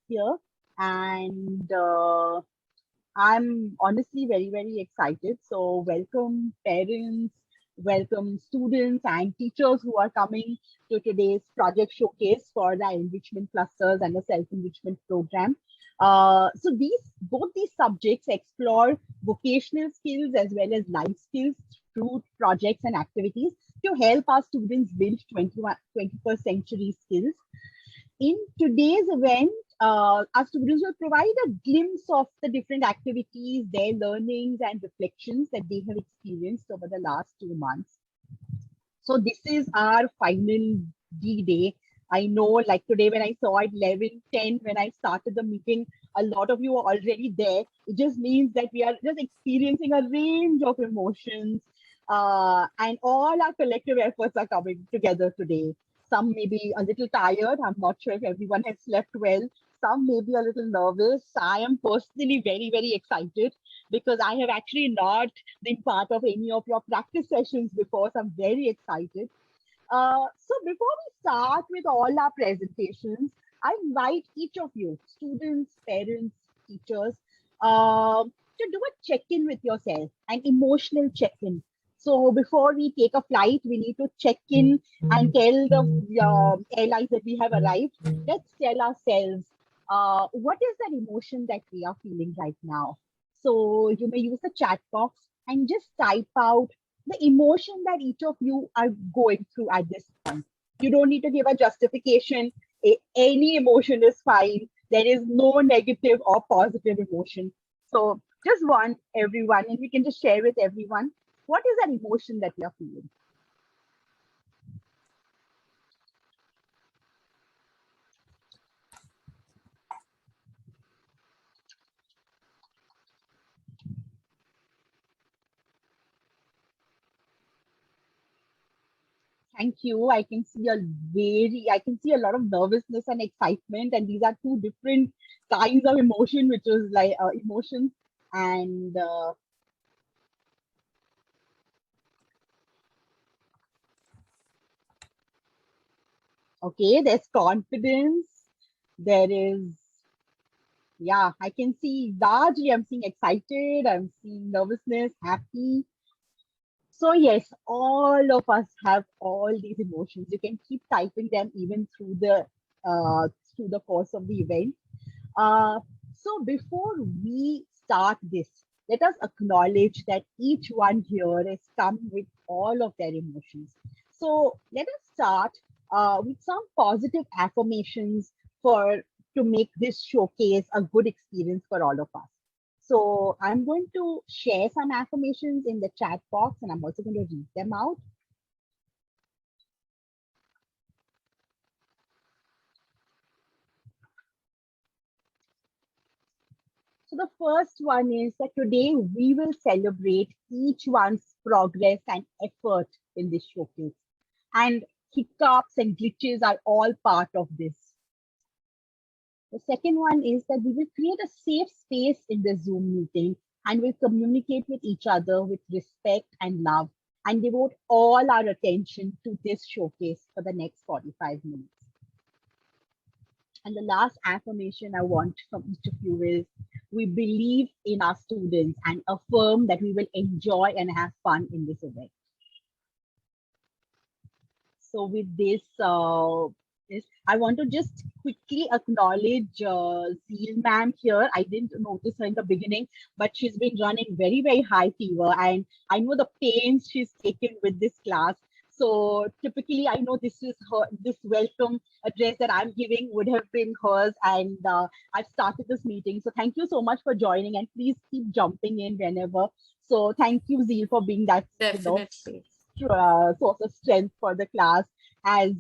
here, and I'm honestly very, very excited. So, welcome parents, welcome students and teachers who are coming to today's project showcase for the enrichment clusters and the self-enrichment program. So, both these subjects explore vocational skills as well as life skills through projects and activities to help our students build 21st century skills. In today's event, our students will provide a glimpse of the different activities, their learnings and reflections that they have experienced over the last 2 months. So this is our final D-Day. I know, like today when I saw at 11:10 when I started the meeting, a lot of you are already there. It just means that we are just experiencing a range of emotions, and all our collective efforts are coming together today. Some may be a little tired. I'm not sure if everyone has slept well. Some may be a little nervous. I am personally very, very excited because I have actually not been part of any of your practice sessions before, so I'm very excited. So before we start with all our presentations, I invite each of you, students, parents, teachers, to do a check-in with yourself, an emotional check-in. So before we take a flight, we need to check in and tell the airlines that we have arrived. Let's tell ourselves what is that emotion that we are feeling right now. So you may use the chat box and just type out the emotion that each of you are going through at this point. You don't need to give a justification. Any emotion is fine. There is no negative or positive emotion. So just want everyone, and we can just share with everyone what is that emotion that you're feeling. Thank you. I can see a lot of nervousness and excitement, and these are two different kinds of emotion, which is like emotions. And okay, there's confidence. There is, yeah, I can see largely. I'm seeing excited. I'm seeing nervousness, happy. So yes, all of us have all these emotions. You can keep typing them even uh, through the course of the event. So before we start this, let us acknowledge that each one here has come with all of their emotions. So let us start with some positive affirmations for to make this showcase a good experience for all of us. So I'm going to share some affirmations in the chat box, and I'm also going to read them out. So the first one is that today we will celebrate each one's progress and effort in this showcase. And hiccups and glitches are all part of this. The second one is that we will create a safe space in the Zoom meeting and will communicate with each other with respect and love and devote all our attention to this showcase for the next 45 minutes. And the last affirmation I want from each of you is we believe in our students and affirm that we will enjoy and have fun in this event. So with this, I want to just quickly acknowledge Zeel ma'am here. I didn't notice her in the beginning, but she's been running very, very high fever. And I know the pains she's taken with this class. So typically, I know this welcome address that I'm giving would have been hers. And I've started this meeting. So thank you so much for joining, and please keep jumping in whenever. So thank you, Zeel, for being that, Definitely. source of strength for the class, as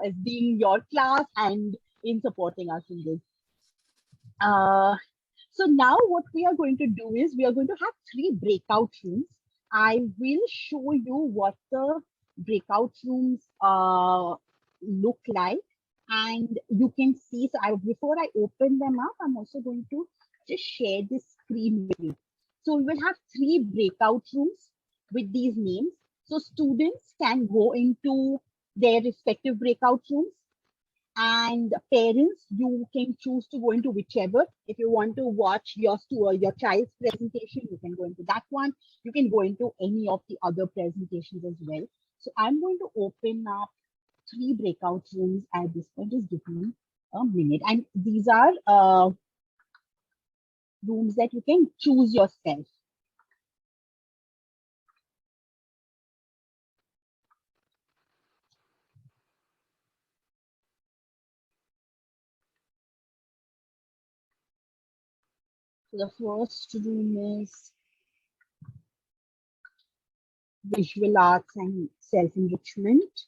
as being your class and in supporting us in this. uh, so now what we are going to do is we are going to have three breakout rooms. I will show you what the breakout rooms look like, and you can see. So before I open them up, I'm also going to just share this screen with you. So we will have three breakout rooms with these names. So students can go into their respective breakout rooms, And parents, you can choose to go into whichever. If you want to watch your child's presentation, you can go into that one. You can go into any of the other presentations as well. So I'm going to open up 3 breakout rooms at this point. Just give me a minute. And these are rooms that you can choose yourself. So the first room is visual arts and self-enrichment.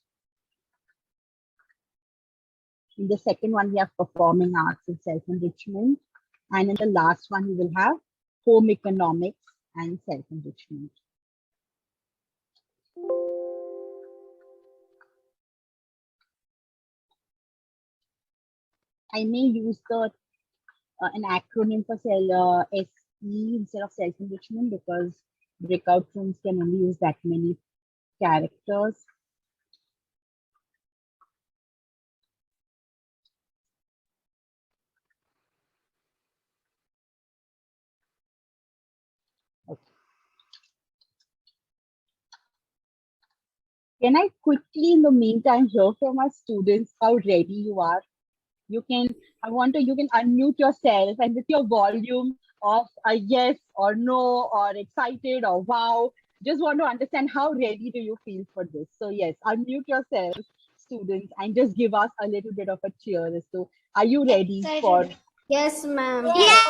In the second one, we have performing arts and self-enrichment. And in the last one, we will have home economics and self-enrichment. I may use an acronym for SE instead of self-enrichment because breakout rooms can only use that many characters. Okay. Can I quickly, in the meantime, hear from our students how ready you are? You can unmute yourself and with your volume of a yes or no or excited or wow, just want to understand how ready do you feel for this. So yes, unmute yourself, students, and just give us a little bit of a cheer as to, are you ready for? Yes, ma'am. Yes,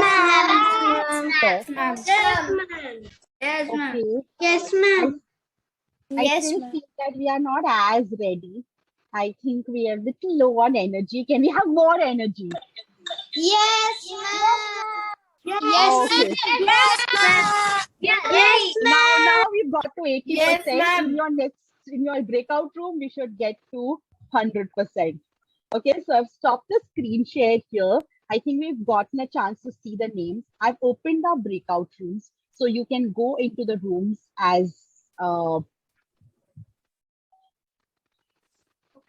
ma'am. Yes, ma'am. Yes, ma'am. okay. Yes, ma'am. I Yes, still ma'am. feel that we are not as ready. I think we are a little low on energy. Can we have more energy? Yes, ma'am. Yes, okay. Yes, ma'am. Yes, Now we've got to 80%. Yes, ma'am. In your breakout room, we should get to 100%. Okay, so I've stopped the screen share here. I think we've gotten a chance to see the names. I've opened our breakout rooms, so you can go into the rooms as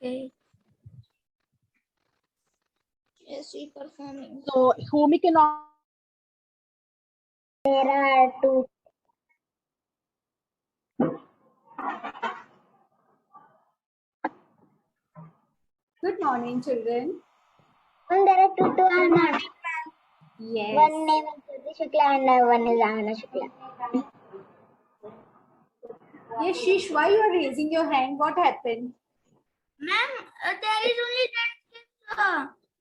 Okay. Yes, we performing. so home economics. There are two. Good morning, children. And there are two to Anna. Yes. One name is Jyoti Shukla and one is Anna Shukla. Yes, Shish, why you are raising your hand? What happened? Ma'am, there is only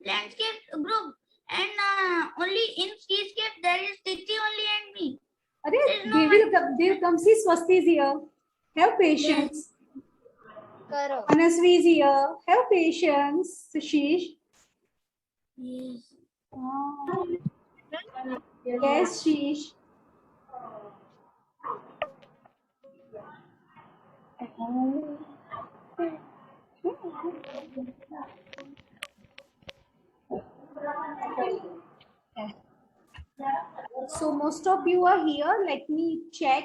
landscape group, and only in seascape there is Titi only and me. They'll come. See, Swasti is here. Have patience. Anasvi is here. Have patience, Shish. Yes. Yes, Shish. So most of you are here. Let me check.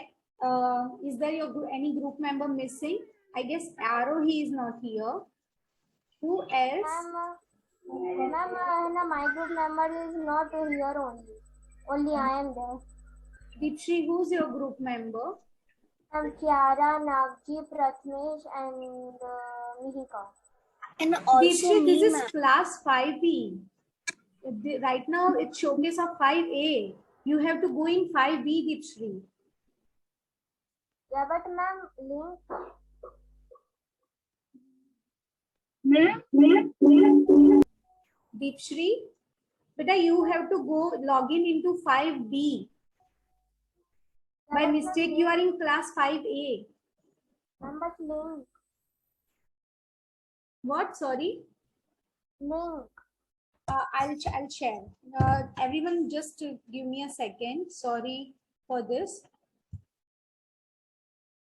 Is there any group member missing? I guess Arrow, he is not here. Who else? Ma'am, my group member is not here only. Only I am there. Dipshri, who's your group member? I'm Kiara, Navji, Pratmesh, and Mihika. And Dipshri, this is class 5B. Right now, it's showcase of 5A. You have to go in 5B, Dipshri. Yeah, but ma'am, link. Dipshri, beta, you have to go log in into 5B. By mistake, you are in class 5A. Ma'am, but link. What? Sorry? Link. I'll share. Everyone, just give me a second. Sorry for this.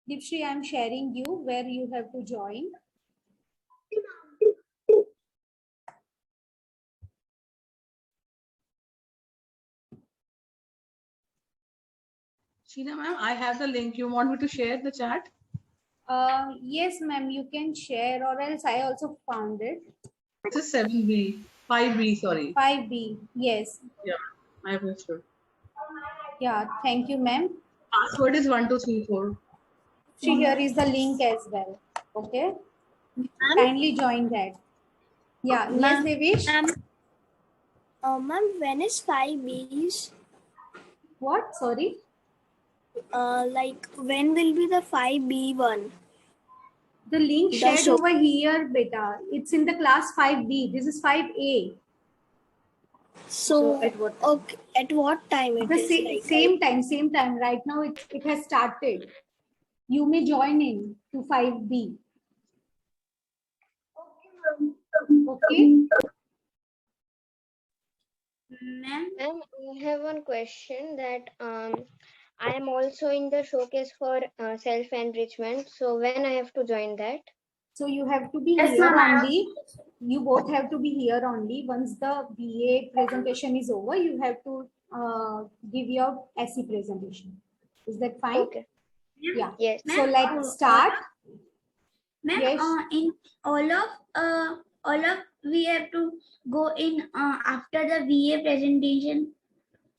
Dipshri, I'm sharing you where you have to join. Sheena ma'am, I have the link. You want me to share the chat? Yes, ma'am, you can share, or else I also found it. This is 7B, 5B, sorry. 5B. Yes. Yeah, I have understood. Yeah. Thank you, ma'am. Password is 1234. See, here is the link as well. Okay. Kindly join that. Yeah. Yes, Devish. Ma'am, when is 5Bs? What? Sorry. Like, when will be the 5B one? The link The shared show- over here, beta. It's in the class 5B. This is 5A. So, at what okay, at what time it The is? Like, same time. Right now it has started. You may join in to 5B. Okay. Ma'am, Ma'am, I have one question that I am also in the showcase for self-enrichment. So when I have to join that? So you have to be Yes, here ma'am. only. You both have to be here only. Once the BA presentation is over, you have to give your SE presentation. Is that fine? Okay. Yeah. Yes. So let's start. Ma'am, Yes. in all of we have to go in after the VA presentation,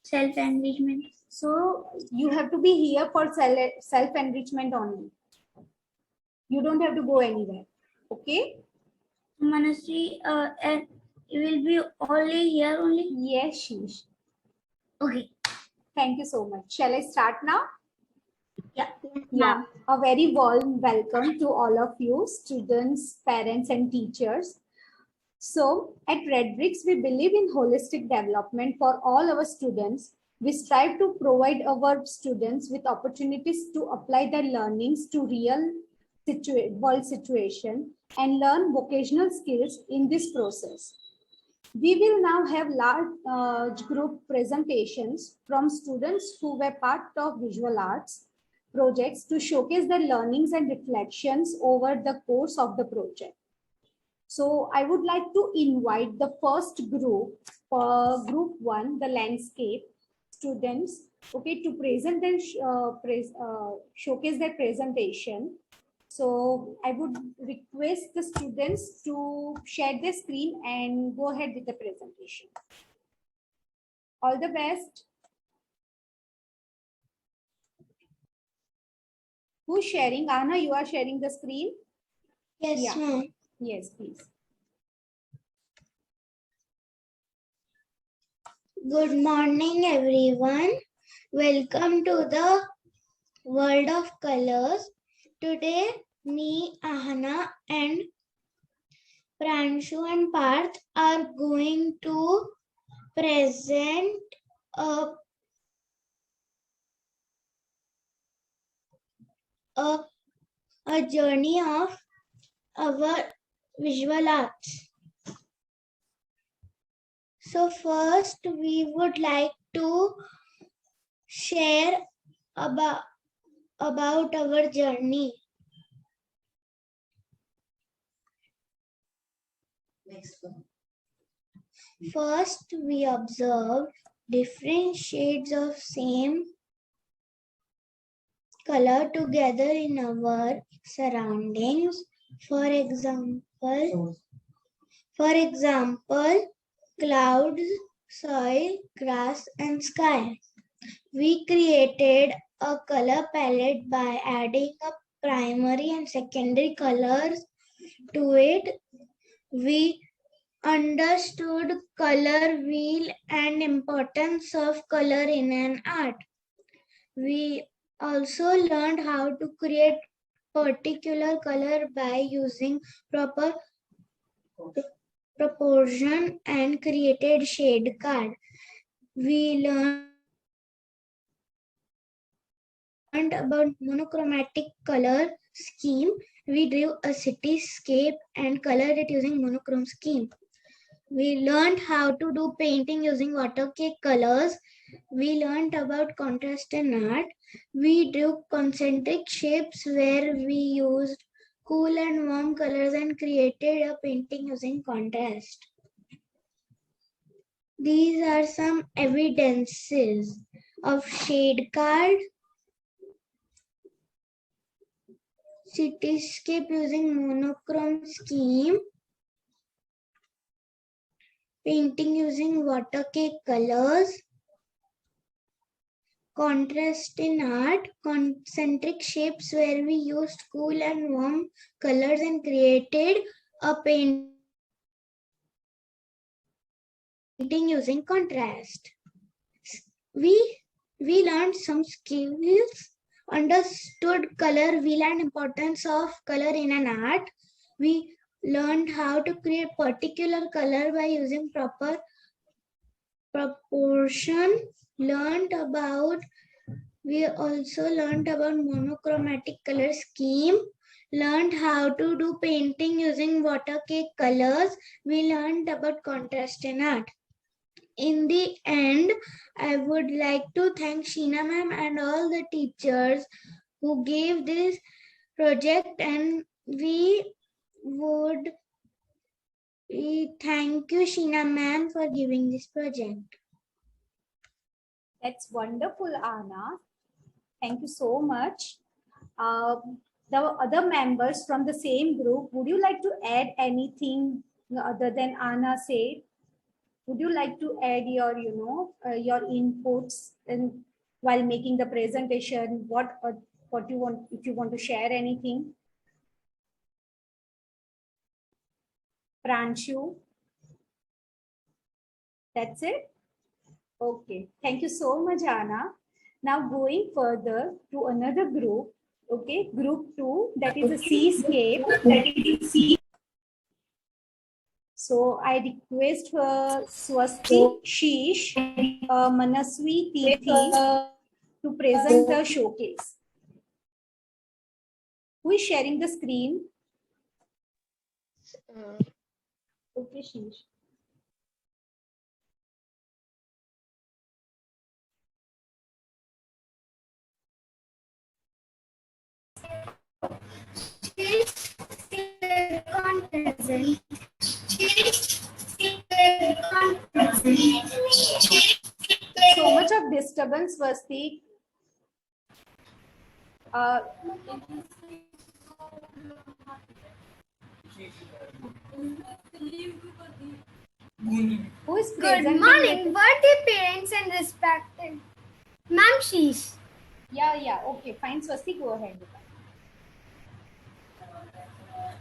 self enrichment. So you have to be here for self-enrichment only. You don't have to go anywhere. Okay? Manasri, and it will be only here only. Yes, Sheesh. Okay. Thank you so much. Shall I start now? Yeah. Yeah. A very warm welcome to all of you, students, parents, and teachers. So at Redbricks, we believe in holistic development for all our students. We strive to provide our students with opportunities to apply their learnings to real world situation and learn vocational skills in this process. We will now have large group presentations from students who were part of visual arts projects to showcase their learnings and reflections over the course of the project. So I would like to invite the first group, group 1, the landscape students, okay, to present and showcase their presentation. So I would request the students to share their screen and go ahead with the presentation. All the best. Who's sharing? Anna, you are sharing the screen? yes, Yeah. ma'am. Yes, please. Good morning, everyone. Welcome to the world of colors. Today, me, Ahana, and Pranshu and Parth are going to present a journey of our visual arts. So first, we would like to share about our journey. First, we observe different shades of same color together in our surroundings. For example, clouds, soil, grass, and sky. We created a color palette by adding up primary and secondary colors to it. We understood color wheel and importance of color in an art. We also learned how to create particular color by using proper proportion and created shade card. We learned about monochromatic color scheme. We drew a cityscape and colored it using monochrome scheme. We learned how to do painting using watercolor colors. We learned about contrast in art. We drew concentric shapes where we used cool and warm colors and created a painting using contrast. These are some evidences of shade card, cityscape using monochrome scheme, painting using watercolor colors, contrast in art, concentric shapes where we used cool and warm colors and created a painting using contrast. We learned some skills, understood color wheel and importance of color in an art. We learned how to create particular color by using proper proportion. We also learned about monochromatic color scheme, learned how to do painting using watercolor colors. We learned about contrast in art. In the end, I would like to thank Sheena ma'am and all the teachers who gave this project, and we thank you, Sheena ma'am, for giving this project. That's wonderful, Anna. Thank you so much. The other members from the same group, would you like to add anything other than Anna said? Would you like to add your, your inputs and while making the presentation? What you want, if you want to share anything? Pranshu, that's it. Okay, thank you so much, Anna. Now going further to another group. Okay, group 2, that is a seascape. So I request Swasti, Sheesh, Manaswi, Tithi to present the showcase. Who is sharing the screen? Okay, Sheesh. So much of disturbance, Swasti. Who is present? Good morning, birthday parents and respected Ma'am Sheesh. Yeah, okay, fine. Swasti, go ahead.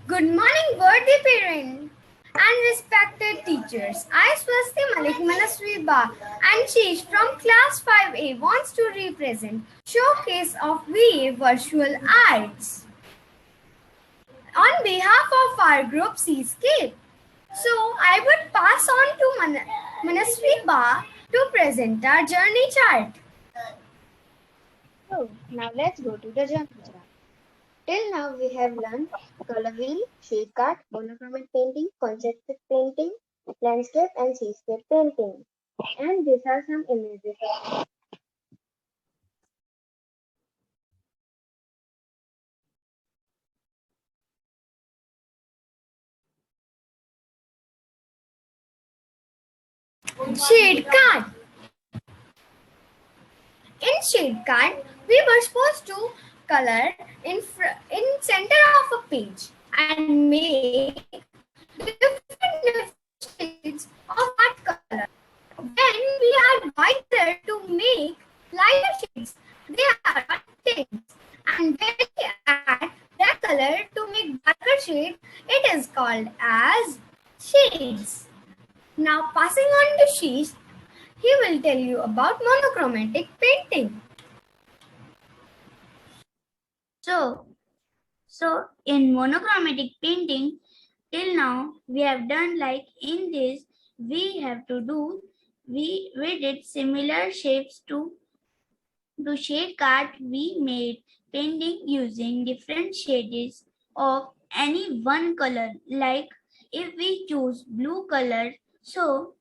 Good morning, birthday parent and respected teachers. I, Swasti Malik Manaswi Ba and Sheesh from class 5A wants to represent showcase of VA Virtual Arts on behalf of our group Seascape. So I would pass on to Manaswi Ba to present our journey chart. So now let's go to the journey chart. Till now we have learned color wheel, shade card, monochromatic painting, concentric painting, landscape and seascape painting. And these are some images of shade card. In shade card, we were supposed to color in center of a page and make different shades of that color. Then we are wider to make lighter shades. They are tints. And when we add that color to make darker shade, it is called as shades. Now passing on to Sheesh, he will tell you about monochromatic painting. So in monochromatic painting, till now we have done like in this, we did similar shapes to shade card. We made painting using different shades of any one color. Like if we choose blue color, so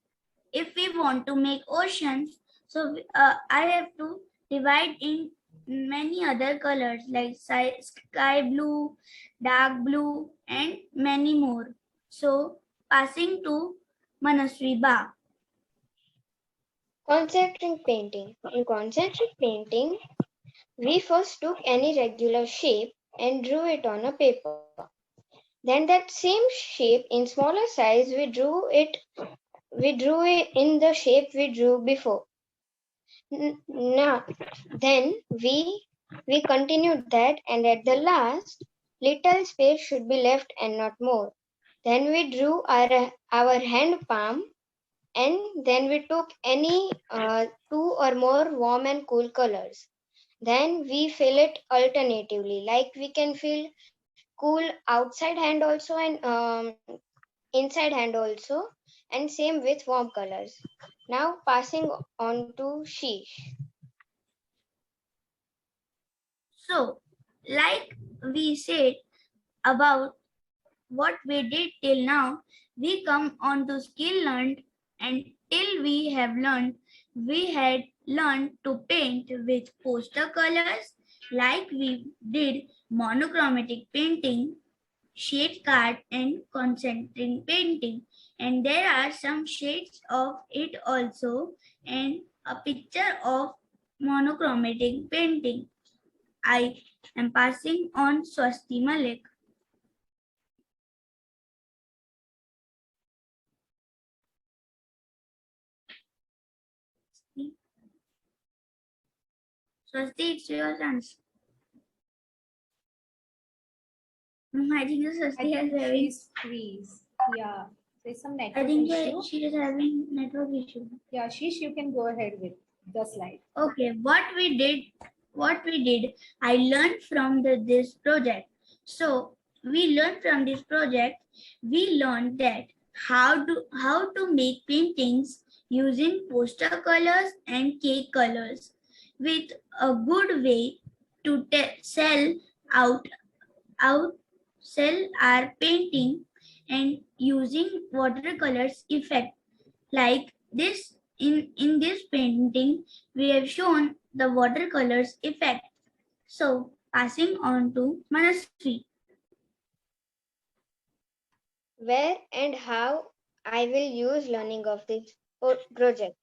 if we want to make oceans, so I have to divide in many other colors like sky blue, dark blue, and many more. So passing to Manaswi Ba. concentric painting. In concentric painting, we first took any regular shape and drew it on a paper. Then that same shape in smaller size, we drew it we drew it in the shape we drew before. Now, then we continued that, and at the last, little space should be left and not more. Then we drew our hand palm, and then we took any 2 or more warm and cool colors. Then we fill it alternatively, like we can fill cool outside hand also and inside hand also, and same with warm colors. Now passing on to Sheesh. So, like we said about what we did till now, we come on to skill learned, and till we have learned, we had learned to paint with poster colors, like we did monochromatic painting, shade card, and concentric painting. And there are some shades of it also, and a picture of monochromatic painting. I am passing on Swasti Malik. Swasti, it's your chance. I think Swasti has having. She's freeze. Yeah, there's some I network think issue. she is having network issue. Yeah, Sheesh, you can go ahead with the slide. Okay, what we did, I learned from this project. So we learned from this project, we learned that how to make paintings using poster colors and cake colors with a good way to sell our painting, and using watercolors effect like this. In this painting, we have shown the watercolors effect. So passing on to Manasvi. Where and how I will use learning of this project.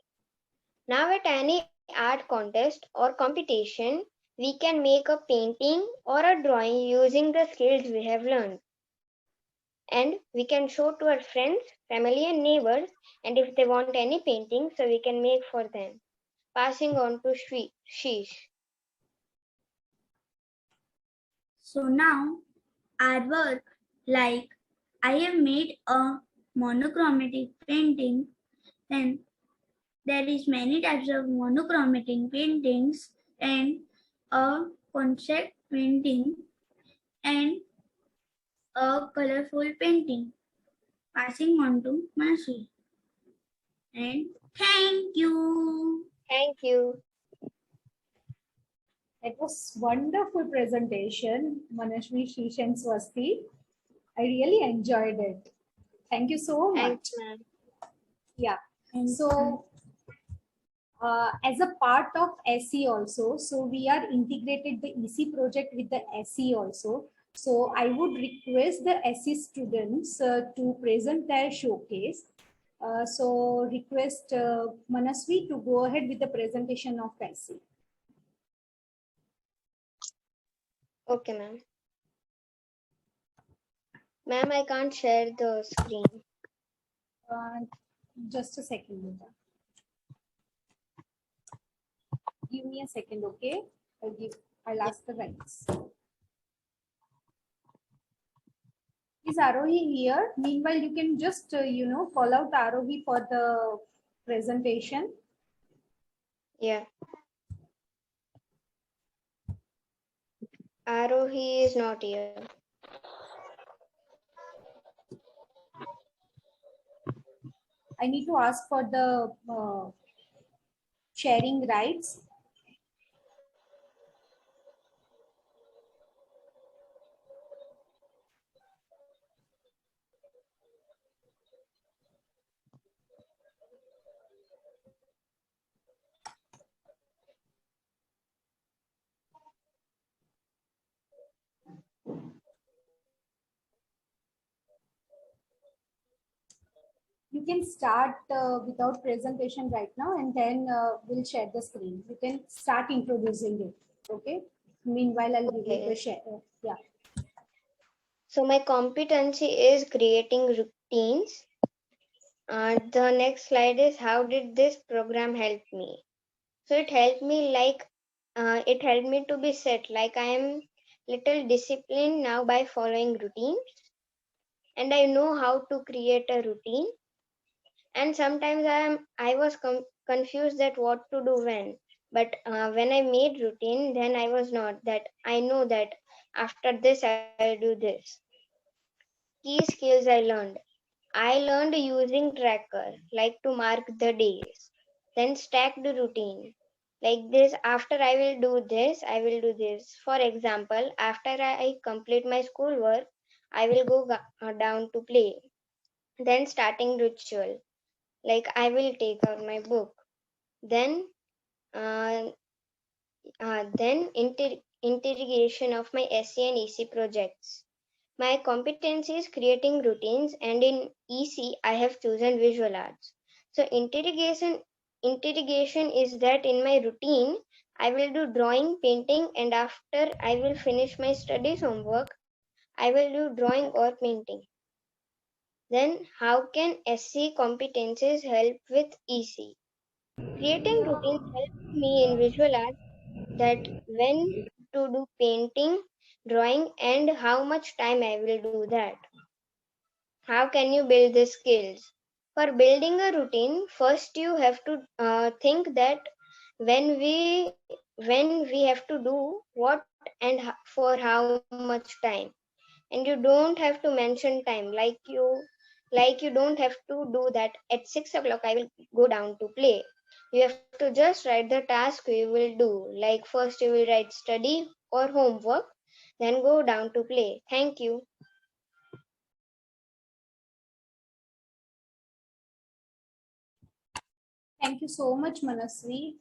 Now at any art contest or competition, we can make a painting or a drawing using the skills we have learned. And we can show to our friends, family and neighbors, and if they want any painting, so we can make for them. Passing on to Sheesh. So now our work, like I have made a monochromatic painting, then there is many types of monochromatic paintings, and a concept painting, and a colorful painting. Passing on to Manasvi. And thank you. Thank you. It was wonderful presentation, Manashvi, Sheesh, and Swasti. I really enjoyed it. Thank you so much. Thanks, ma'am. Yeah. And So, as a part of SE also, so we are integrated the EC project with the SE also. So I would request the SE students to present their showcase. So request Manasvi to go ahead with the presentation of SE. Okay, ma'am. Ma'am, I can't share the screen. Just a second, Lita. Give me a second, okay? I'll ask the rights. Is Arohi here? Meanwhile, you can just, call out Arohi for the presentation. Yeah. Arohi is not here. I need to ask for the sharing rights. You can start without presentation right now, and then we'll share the screen. You can start introducing it, okay? Meanwhile, I'll give you the share. Yeah. So my competency is creating routines The next slide is how did this program help me? So it helped me it helped me to be set like I am little disciplined now by following routines, and I know how to create a routine. And sometimes I was confused that what to do but when I made routine, then I was not that I know that after this I'll do this. Key skills I learned using tracker, like to mark the days, then stack the routine. Like this, after I will do this, I will do this. For example, after I complete my schoolwork, I will go down to play. Then starting ritual, like I will take out my book. Then, uh, interrogation of my SC and EC projects. My competency is creating routines, and in EC, I have chosen visual arts. So interrogation is that in my routine, I will do drawing, painting, and after I will finish my studies homework, I will do drawing or painting. Then how can SC competencies help with EC? Creating routines helps me in visual arts that when to do painting, drawing, and how much time I will do that. How can you build these skills? For building a routine, first you have to think that when we when we have to do what and for how much time, and you don't have to mention time like you don't have to do that at 6 o'clock I will go down to play. You have to just write the task you will do, like first you will write study or homework, then go down to play. Thank you. Thank you so much, Manasvi,